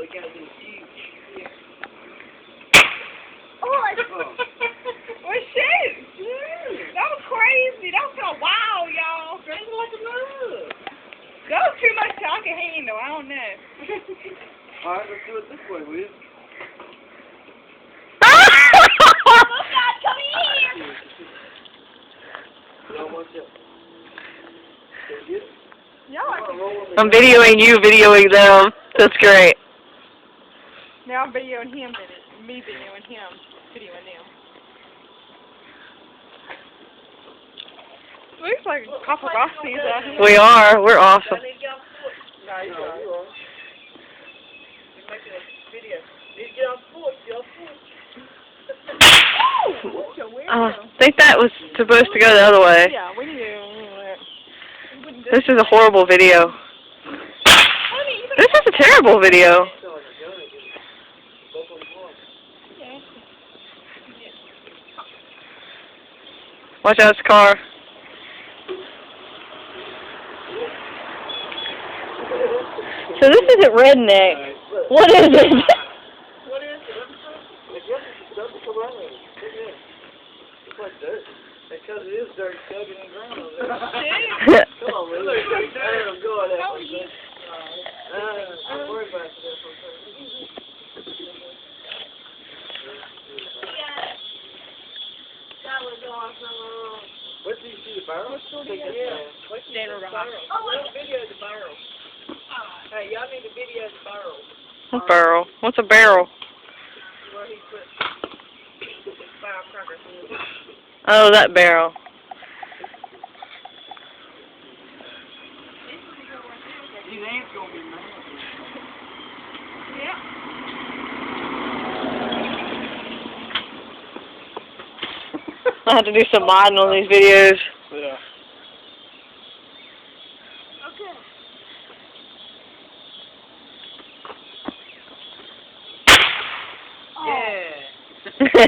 it got this huge. Yeah. Oh, well, shit. That was crazy. That was so wild, y'all. Crazy like a mug. That was too much I can handle. I don't know. Alright, let's do it this way, will you? Come here. Y'all watch it. I'm videoing you, videoing them. That's great. Now I'm videoing him, me videoing him, videoing them. Looks like a couple of Aussies out here. We are. We're awesome. No, you're all right. You're making a video. Need to get on sports, get on sports. I think that was supposed to go the other way. Yeah, we need to. This is a horrible video. This is a terrible video. Watch out, this car. So this isn't redneck. What is it? What is it? It's like dirt. Because it is dirt dug in the ground over there. Come on, man. Look, I'm going at it. I'm worried about this. That was awesome. What did you see, the barrel? Yeah. What's the barrel? Oh, let's video the barrel. Hey, y'all need to video the barrel. What barrel? What's a barrel? Where he put his firecrackers in. Oh, that barrel. These ants gonna be mad. Yeah. I have to do some modding on these videos. Yeah. Okay. Yeah.